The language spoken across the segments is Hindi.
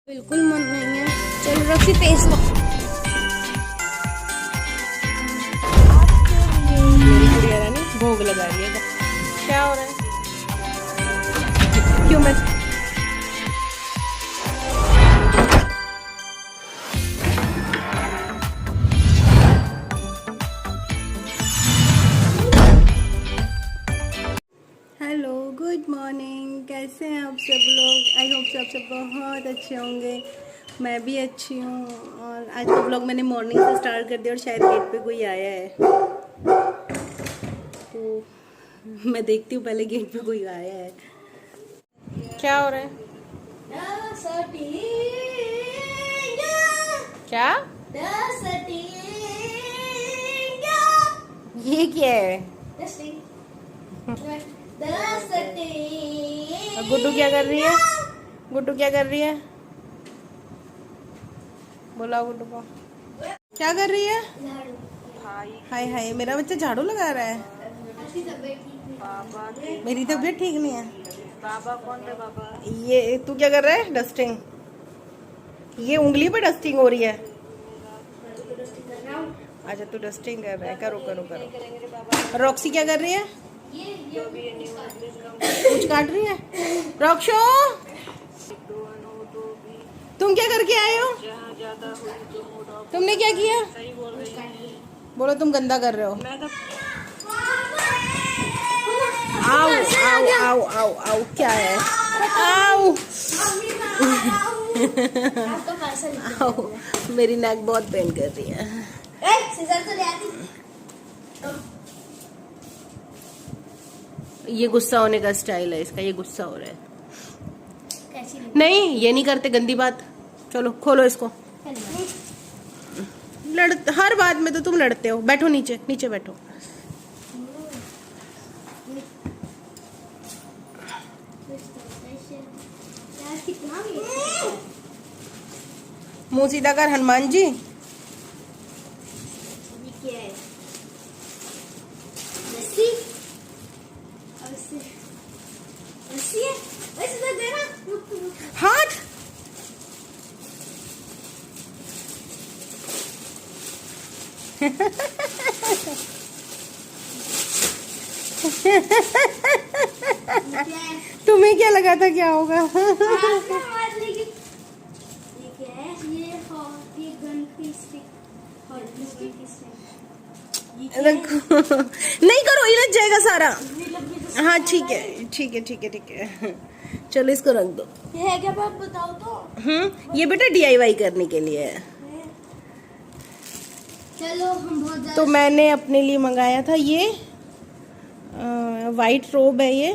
बिल्कुल मन नहीं है। चलो रखी पेस्ट लो। मेरी गुड़िया रानी भोग लगा रही है। क्या हो रहा है? क्यों मैं हेलो गुड मॉर्निंग, कैसे हैं आप सब लोग? आई होप आप सब बहुत अच्छे होंगे। मैं भी अच्छी हूँ। और आज का ब्लॉग मैंने मॉर्निंग से स्टार्ट कर दिया और शायद गेट पे कोई आया है, तो मैं देखती हूँ पहले गेट पे कोई आया है। क्या हो रहा है? क्या ये क्या है? गुड्डू क्या कर रही है? गुड्डू क्या कर रही है? बोला गुड्डू को क्या कर रही है? हाय हाय, मेरा बच्चा झाड़ू लगा रहा है। मेरी तबीयत ठीक नहीं है। बाबा कौन है? बाबा ये तू क्या कर रहा है? डस्टिंग। ये उंगली पे डस्टिंग हो रही है। अच्छा तू डस्टिंग कर रहा है, करो करो करो। रॉक्सी क्या कर रही है? कुछ काट रही है। रॉक्शो तुम क्या करके आए हो? तुमने क्या किया? बोलो तुम गंदा कर रहे हो। आओ आओ आओ आओ आओ, क्या है? आओ आओ, मेरी नेक बहुत पेन कर रही है। ये गुस्सा होने का स्टाइल है इसका, ये गुस्सा हो रहा है। नहीं ये नहीं करते, गंदी बात। चलो खोलो इसको। हर बात में तो तुम लड़ते हो। बैठो नीचे, नीचे बैठो। मुंह सीधा कर हनुमान जी। हाथ तुम्हें क्या लगा था क्या होगा? नहीं करो, ये लग जाएगा सारा। हाँ ठीक है ठीक है ठीक है ठीक है। चलो इसको रख दो। ये है क्या बात बताओ तो। ये बेटा DIY करने के लिए है। चलो हम बहुत तो मैंने अपने लिए मंगाया था ये वाइट रोब है। ये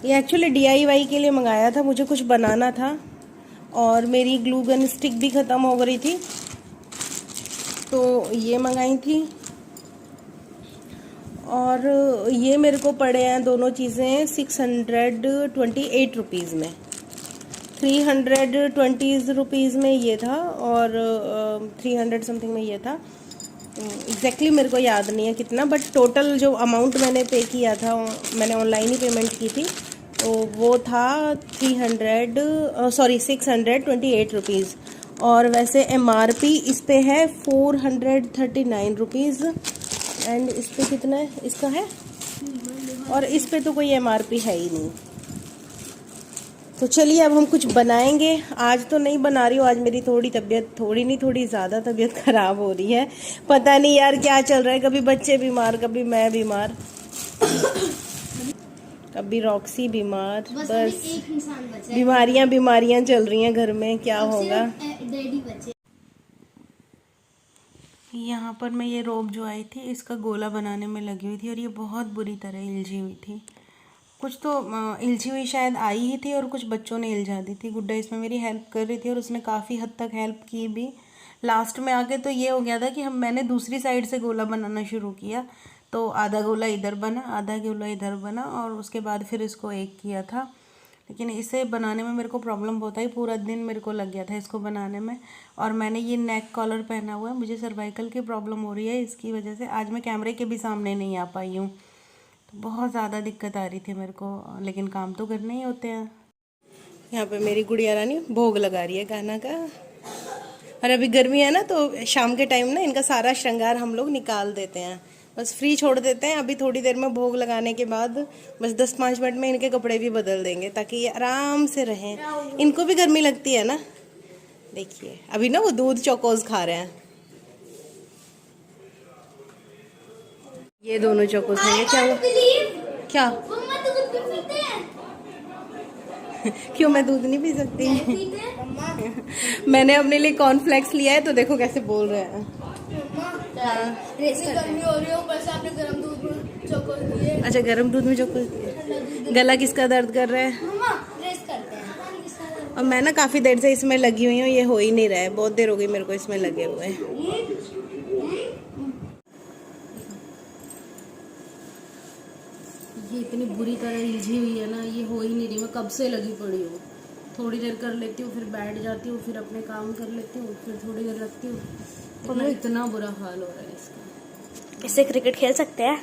एक्चुअली DIY के लिए मंगाया था। मुझे कुछ बनाना था और मेरी ग्लू गन स्टिक भी ख़त्म हो गई थी, तो ये मंगाई थी। और ये मेरे को पड़े हैं दोनों चीज़ें 628 रुपीज़ में। 320 रुपीज़ में ये था और 300 समथिंग में ये था। एग्जैक्टली मेरे को याद नहीं है कितना, बट टोटल जो अमाउंट मैंने पे किया था, मैंने ऑनलाइन ही पेमेंट की थी, तो वो था 628 रुपीज़। और वैसे MRP इस पे है 439 रुपीज़। एंड इस पे कितना है इसका है, और इस पे तो कोई MRP है ही नहीं। तो चलिए अब हम कुछ बनाएंगे। आज तो नहीं बना रही हूँ, आज मेरी थोड़ी तबीयत, थोड़ी नहीं थोड़ी ज़्यादा तबीयत ख़राब हो रही है। पता नहीं यार क्या चल रहा है, कभी बच्चे बीमार, कभी मैं बीमार, कभी रॉक्सी बीमार। बस एक इंसान बचा है। बीमारियां बीमारियां चल रही हैं घर में, क्या होगा। डैडी बचे। यहाँ पर मैं ये रोब जो आई थी इसका गोला बनाने में लगी हुई थी और ये बहुत बुरी तरह इलझी हुई थी। कुछ तो इलझी हुई शायद आई ही थी और कुछ बच्चों ने इल्झा दी थी। गुड्डा इसमें मेरी हेल्प कर रही थी और उसने काफ़ी हद तक हेल्प की भी। लास्ट में आके तो ये हो गया था कि मैंने दूसरी साइड से गोला बनाना शुरू किया, तो आधा गोला इधर बना, आधा गोला इधर बना, और उसके बाद फिर इसको एक किया था। लेकिन इसे बनाने में मेरे को प्रॉब्लम बहुत आई, पूरा दिन मेरे को लग गया था इसको बनाने में। और मैंने ये नेक कॉलर पहना हुआ है, मुझे सर्वाइकल की प्रॉब्लम हो रही है, इसकी वजह से आज मैं कैमरे के भी सामने नहीं आ पाई हूँ। तो बहुत ज़्यादा दिक्कत आ रही थी मेरे को, लेकिन काम तो करने ही होते हैं। यहाँ पे मेरी गुड़िया रानी भोग लगा रही है गाना का। और अभी गर्मी है ना, तो शाम के टाइम ना इनका सारा श्रृंगार हम लोग निकाल देते हैं, बस फ्री छोड़ देते हैं। अभी थोड़ी देर में भोग लगाने के बाद बस 10-5 मिनट में इनके कपड़े भी बदल देंगे, ताकि ये आराम से रहें। इनको भी गर्मी लगती है ना। देखिए अभी ना वो दूध चोकोज खा रहे हैं। ये दोनों चोकोज खाएंगे। क्या हुआ? क्या? मम्मा दूध भी पीते हैं। क्यों, मैं दूध नहीं पी सकती? पीते हैं मम्मा। मैंने अपने लिए कॉर्नफ्लेक्स लिया है, तो देखो कैसे बोल रहे हैं। ऐसे गर्मी हो रही है, ऊपर से आपने गर्म दूध में चोकोज दिए। अच्छा, गर्म दूध में चोकोज दिए। गला किसका दर्द कर रहा है? मम्मा रेस करते हैं। और मैं ना काफ़ी देर से इसमें लगी हुई हूँ, ये हो ही नहीं रहा है। बहुत देर हो गई मेरे को इसमें लगे हुए। ये इतनी बुरी तरह उलझी हुई है ना, ये हो ही नहीं रही। मैं कब से लगी पड़ी हूँ। थोड़ी देर कर लेती हूँ, फिर बैठ जाती हूँ, फिर अपने काम कर लेती हूँ, फिर थोड़ी देर रखती हूँ। इतना बुरा हाल हो रहा है इसका। इससे क्रिकेट खेल सकते हैं।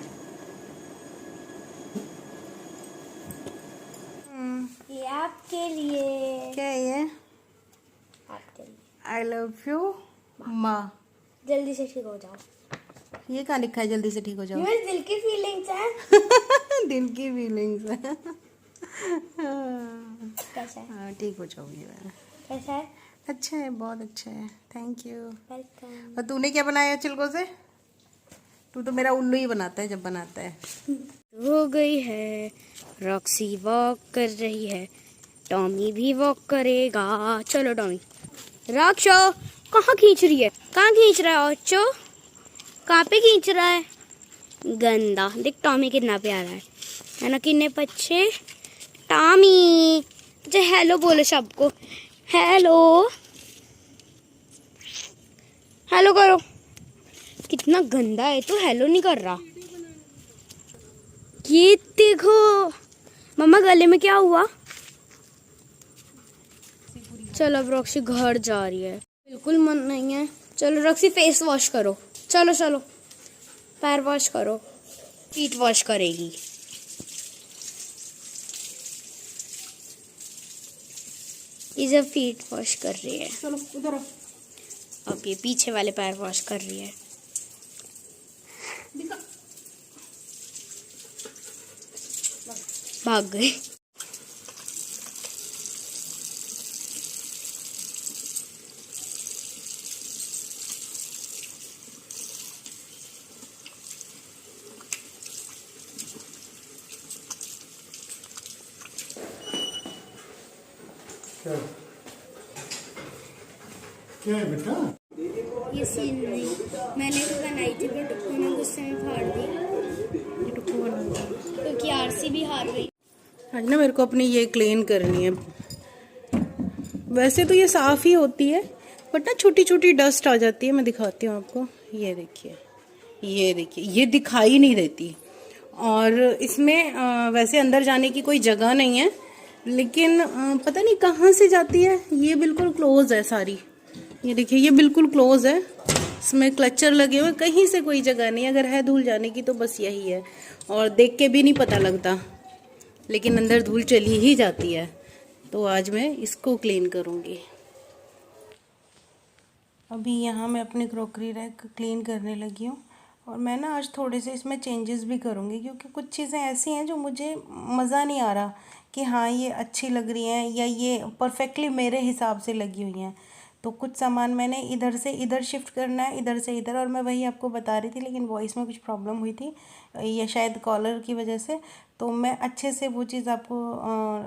ये आपके लिए। क्या है ये? आपके लिए। आई लव यू माँ। जल्दी से ठीक हो जाओ। ये कहाँ लिखा है जल्दी से ठीक हो जाओ? ये मेरे दिल की फीलिंग्स है। दिल की फीलिंग्स है। कैसा है? हाँ, ठीक हो जाओगी मैं। कैसा है? अच्छा है, बहुत अच्छा है, थैंक यू। वेलकम। और तूने क्या बनाया चिलगो से? तू तो मेरा उल्लू ही बनाता है जब बनाता है। हो गई है, रॉक्सी वॉक कर रही है, टॉमी भी वॉक करेगा। चलो टॉमी। रॉक्सो कहाँ खींच रही है? कहाँ खींच रहा है ओचो? कहाँ पे खींच रहा है? गंदा। देख टॉमी कितना प्यारा है ना? कितने पच्छे। टॉमी जो हेलो बोलो सबको। हेलो हेलो करो। कितना गंदा है, तो हेलो नहीं कर रहा। ये देखो मम्मा, गले में क्या हुआ? चलो अब रॉक्सी घर जा रही है। बिल्कुल मन नहीं है। चलो रॉक्सी फेस वॉश करो। चलो चलो पैर वॉश करो। फीट वॉश करेगी। ये जब फीट वॉश कर रही है। चलो उधर। अब ये पीछे वाले पैर वॉश कर रही है। भाग गई। क्या है बेटा? ये सीन नहीं मैंने तो बनाई थी, पर टुक्कू ने गुस्से में फाड़ दी। क्योंकि आरसी भी हार गई। आज ना मेरे को अपनी ये क्लीन करनी है। वैसे तो ये साफ ही होती है, बट ना छोटी छोटी डस्ट आ जाती है। मैं दिखाती हूँ आपको। ये देखिए, ये देखिए, ये दिखाई नहीं देती। और इसमें वैसे अंदर जाने की कोई जगह नहीं है, लेकिन पता नहीं कहाँ से जाती है। ये बिल्कुल क्लोज है सारी। ये देखिए, ये बिल्कुल क्लोज है। इसमें क्लचर लगे हुए, कहीं से कोई जगह नहीं। अगर है धूल जाने की तो बस यही है, और देख के भी नहीं पता लगता, लेकिन अंदर धूल चली ही जाती है। तो आज मैं इसको क्लीन करूँगी। अभी यहाँ मैं अपनी क्रॉकरी रैक क्लीन करने लगी हूँ, और मैं ना आज थोड़े से इसमें चेंजेस भी करूँगी, क्योंकि कुछ चीज़ें ऐसी हैं जो मुझे मज़ा नहीं आ रहा कि हाँ ये अच्छी लग रही हैं या ये परफेक्टली मेरे हिसाब से लगी हुई हैं। तो कुछ सामान मैंने इधर से इधर शिफ्ट करना है, इधर से इधर, और मैं वही आपको बता रही थी, लेकिन वॉइस में कुछ प्रॉब्लम हुई थी, या शायद कॉलर की वजह से। तो मैं अच्छे से वो चीज़ आपको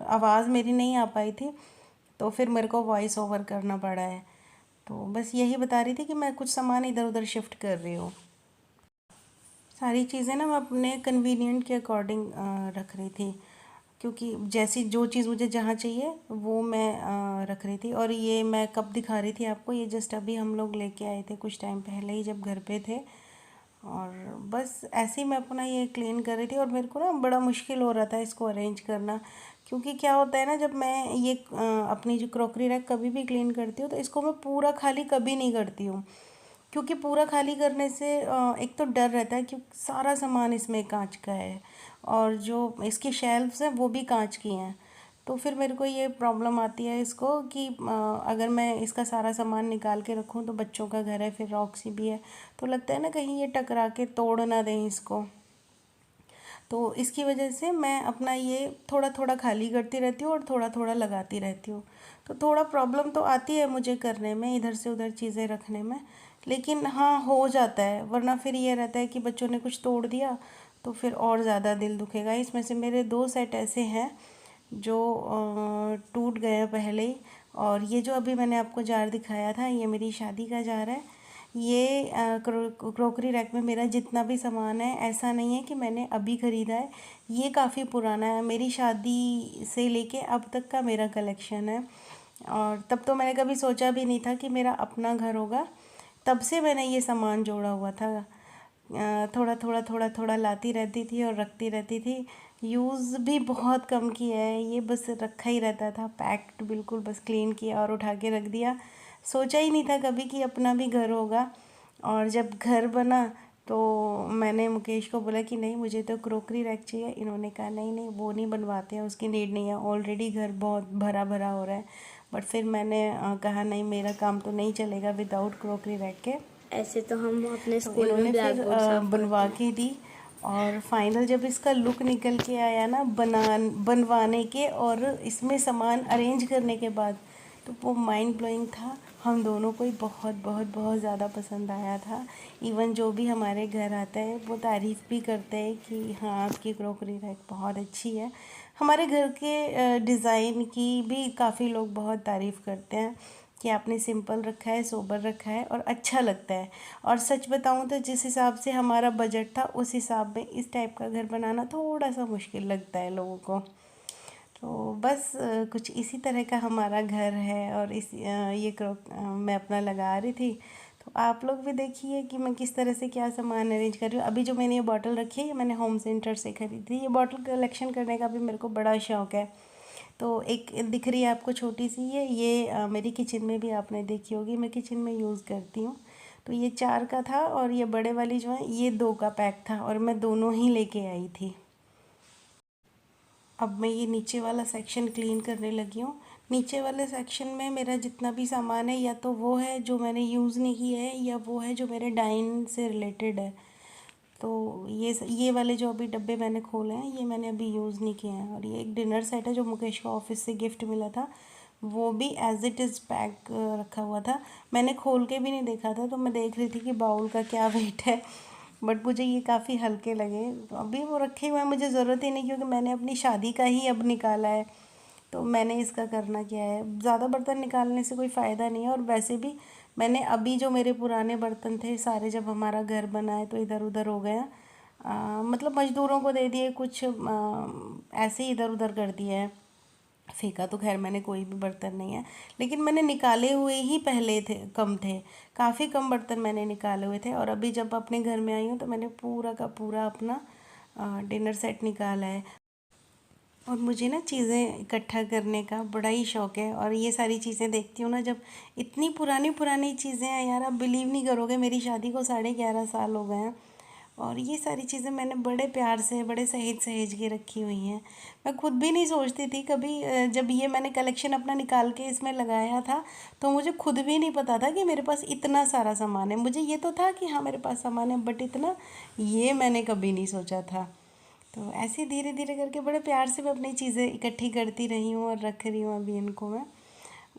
आवाज़ मेरी नहीं आ पाई थी, तो फिर मेरे को वॉइस ओवर करना पड़ा है। तो बस यही बता रही थी कि मैं कुछ सामान इधर उधर शिफ्ट कर रही हूँ। सारी चीज़ें ना मैं अपने कन्वीनियंट के अकॉर्डिंग रख रही थी, क्योंकि जैसी जो चीज़ मुझे जहाँ चाहिए वो मैं रख रही थी। और ये मैं कब दिखा रही थी आपको, ये जस्ट अभी हम लोग लेके आए थे कुछ टाइम पहले ही, जब घर पे थे। और बस ऐसे ही मैं अपना ये क्लीन कर रही थी, और मेरे को ना बड़ा मुश्किल हो रहा था इसको अरेंज करना। क्योंकि क्या होता है ना, जब मैं ये अपनी जो क्रॉकरी रैक कभी भी क्लीन करती हूँ, तो इसको मैं पूरा खाली कभी नहीं करती हूँ, क्योंकि पूरा खाली करने से एक तो डर रहता है, क्योंकि सारा सामान इसमें कांच का है, और जो इसकी शेल्फ्स हैं वो भी कांच की हैं। तो फिर मेरे को ये प्रॉब्लम आती है इसको कि अगर मैं इसका सारा सामान निकाल के रखूँ तो बच्चों का घर है, फिर रॉक्सी भी है, तो लगता है ना कहीं ये टकरा के तोड़ ना दें इसको। तो इसकी वजह से मैं अपना ये थोड़ा थोड़ा खाली करती रहती हूँ और थोड़ा थोड़ा लगाती रहती हूँ। तो थोड़ा प्रॉब्लम तो आती है मुझे करने में, इधर से उधर चीज़ें रखने में, लेकिन हाँ हो जाता है। वरना फिर ये रहता है कि बच्चों ने कुछ तोड़ दिया तो फिर और ज़्यादा दिल दुखेगा। इसमें से मेरे 2 सेट ऐसे हैं जो टूट गए हैं पहले ही। और ये जो अभी मैंने आपको जार दिखाया था ये मेरी शादी का जार है। ये क्रोकरी रैक में मेरा जितना भी सामान है, ऐसा नहीं है कि मैंने अभी ख़रीदा है, ये काफ़ी पुराना है, मेरी शादी से लेके अब तक का मेरा कलेक्शन है। और तब तो मैंने कभी सोचा भी नहीं था कि मेरा अपना घर होगा, तब से मैंने ये सामान जोड़ा हुआ था। थोड़ा थोड़ा थोड़ा थोड़ा लाती रहती थी और रखती रहती थी। यूज़ भी बहुत कम किया है, ये बस रखा ही रहता था पैक्ड, बिल्कुल बस क्लीन किया और उठा के रख दिया। सोचा ही नहीं था कभी कि अपना भी घर होगा। और जब घर बना तो मैंने मुकेश को बोला कि नहीं मुझे तो क्रोकरी रैक चाहिए। इन्होंने कहा नहीं नहीं वो नहीं बनवाते हैं, उसकी नीड नहीं है, ऑलरेडी घर बहुत भरा भरा हो रहा है। बट फिर मैंने कहा नहीं मेरा काम तो नहीं चलेगा विदाउट क्रोकरी रैक के। ऐसे तो हम अपने तो स्कूल में इन्होंने ब्लैक फिर बोर्ड साफ बनवा करते के दी। और फाइनल जब इसका लुक निकल के आया ना बनवाने के और इसमें सामान अरेंज करने के बाद, तो वो माइंड ब्लोइंग था। हम दोनों को ही बहुत बहुत बहुत ज़्यादा पसंद आया था। इवन जो भी हमारे घर आता है वो तारीफ़ भी करते हैं कि हाँ आपकी क्रोकरी रैक बहुत अच्छी है। हमारे घर के डिज़ाइन की भी काफ़ी लोग बहुत तारीफ़ करते हैं कि आपने सिंपल रखा है, सोबर रखा है और अच्छा लगता है। और सच बताऊं तो जिस हिसाब से हमारा बजट था उस हिसाब में इस टाइप का घर बनाना थोड़ा सा मुश्किल लगता है लोगों को। तो बस कुछ इसी तरह का हमारा घर है। और मैं अपना लगा रही थी। तो आप लोग भी देखिए कि मैं किस तरह से क्या सामान अरेंज कर रही हूँ। अभी जो मैंने ये बॉटल रखी है ये मैंने होम सेंटर से खरीदी थी। ये बॉटल कलेक्शन करने का भी मेरे को बड़ा शौक़ है। तो एक दिख रही है आपको छोटी सी, ये मेरी किचन में भी आपने देखी होगी, मैं किचन में यूज़ करती हूँ। तो ये 4 का था और ये बड़े वाली जो है ये 2 का पैक था और मैं दोनों ही लेके आई थी। अब मैं ये नीचे वाला सेक्शन क्लीन करने लगी हूँ। नीचे वाले सेक्शन में मेरा जितना भी सामान है या तो वो है जो मैंने यूज़ नहीं किया है या वो है जो मेरे डाइन से रिलेटेड है। तो ये वाले जो अभी डब्बे मैंने खोले हैं ये मैंने अभी यूज़ नहीं किए हैं। और ये एक डिनर सेट है जो मुकेश को ऑफिस से गिफ्ट मिला था, वो भी एज इट इज़ पैक रखा हुआ था। मैंने खोल के भी नहीं देखा था, तो मैं देख रही थी कि बाउल का क्या वेट है, बट मुझे ये काफ़ी हल्के लगे। तो अभी वो रखे हुए हैं, मुझे ज़रूरत ही नहीं क्योंकि मैंने अपनी शादी का ही अब निकाला है। तो मैंने इसका करना क्या है, ज़्यादा बर्तन निकालने से कोई फ़ायदा नहीं है। और वैसे भी मैंने अभी जो मेरे पुराने बर्तन थे सारे, जब हमारा घर बना है तो इधर उधर हो गया, मतलब मज़दूरों को दे दिए, कुछ ऐसे ही इधर उधर कर दिए हैं। फेंका तो खैर मैंने कोई भी बर्तन नहीं है, लेकिन मैंने निकाले हुए ही पहले थे, कम थे, काफ़ी कम बर्तन मैंने निकाले हुए थे। और अभी जब अपने घर में आई हूँ तो मैंने पूरा का पूरा अपना डिनर सेट निकाला है। और मुझे ना चीज़ें इकट्ठा करने का बड़ा ही शौक़ है। और ये सारी चीज़ें देखती हूँ ना, जब इतनी पुरानी पुरानी चीज़ें हैं यार, आप बिलीव नहीं करोगे, मेरी शादी को 11.5 साल हो गए हैं और ये सारी चीज़ें मैंने बड़े प्यार से, बड़े सहेज सहेज के रखी हुई हैं। मैं खुद भी नहीं सोचती थी कभी, जब ये मैंने कलेक्शन अपना निकाल के इसमें लगाया था तो मुझे खुद भी नहीं पता था कि मेरे पास इतना सारा सामान है। मुझे ये तो था कि हाँ मेरे पास सामान है, बट इतना ये मैंने कभी नहीं सोचा था। तो ऐसे धीरे धीरे करके बड़े प्यार से मैं अपनी चीज़ें इकट्ठी करती रही हूँ और रख रही हूँ अभी इनको मैं।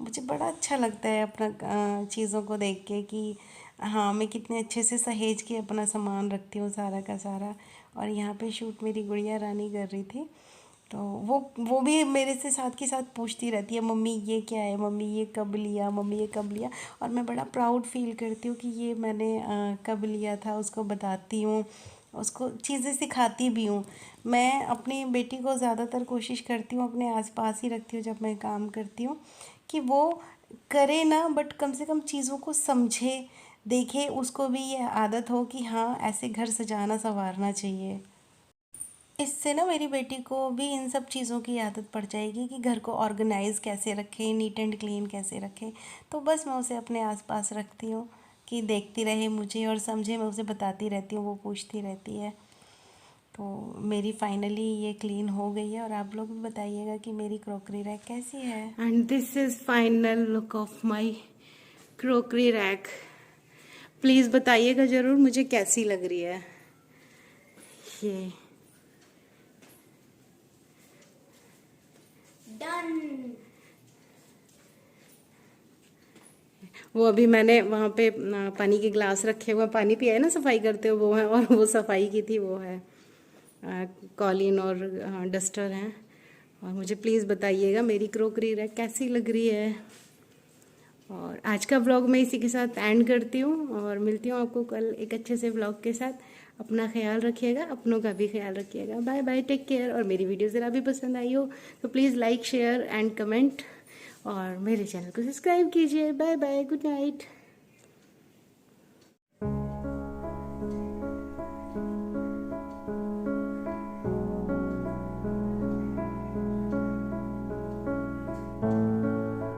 मुझे बड़ा अच्छा लगता है अपना चीज़ों को देख के कि हाँ मैं कितने अच्छे से सहेज के अपना सामान रखती हूँ सारा का सारा। और यहाँ पे शूट मेरी गुड़िया रानी कर रही थी, तो वो भी मेरे से साथ के साथ पूछती रहती है मम्मी ये क्या है, मम्मी ये कब लिया, मम्मी ये कब लिया। और मैं बड़ा प्राउड फील करती हूँ कि ये मैंने कब लिया था, उसको बताती हूँ, उसको चीज़ें सिखाती भी हूँ। मैं अपनी बेटी को ज़्यादातर कोशिश करती हूँ अपने आसपास ही रखती हूँ जब मैं काम करती हूँ, कि वो करे ना बट कम से कम चीज़ों को समझे, देखे, उसको भी ये आदत हो कि हाँ ऐसे घर सजाना संवारना चाहिए। इससे ना मेरी बेटी को भी इन सब चीज़ों की आदत पड़ जाएगी कि घर को ऑर्गेनाइज़ कैसे रखें, नीट एंड क्लीन कैसे रखें। तो बस मैं उसे अपने आसपास रखती हूँ कि देखती रहे मुझे और समझे, मैं उसे बताती रहती हूँ, वो पूछती रहती है। तो मेरी फाइनली ये क्लीन हो गई है और आप लोग भी बताइएगा कि मेरी क्रॉकरी रैक कैसी है। And this is final look of my crockery rack. Please बताइएगा ज़रूर मुझे कैसी लग रही है ये। डन। वो अभी मैंने वहाँ पे पानी के ग्लास रखे हुए, पानी पिया है ना सफाई करते हुए, वो है। और वो सफाई की थी, वो है कॉलिन और डस्टर हैं। और मुझे प्लीज़ बताइएगा मेरी क्रॉकरी रैक कैसी लग रही है। और आज का व्लॉग मैं इसी के साथ एंड करती हूँ और मिलती हूँ आपको कल एक अच्छे से व्लॉग के साथ। अपना ख्याल रखिएगा, अपनों का भी ख्याल रखिएगा। Bye bye, take care. और मेरी वीडियो ज़रा भी पसंद आई हो तो please like share and comment और मेरे चैनल को सब्सक्राइब कीजिए। Bye bye, good night.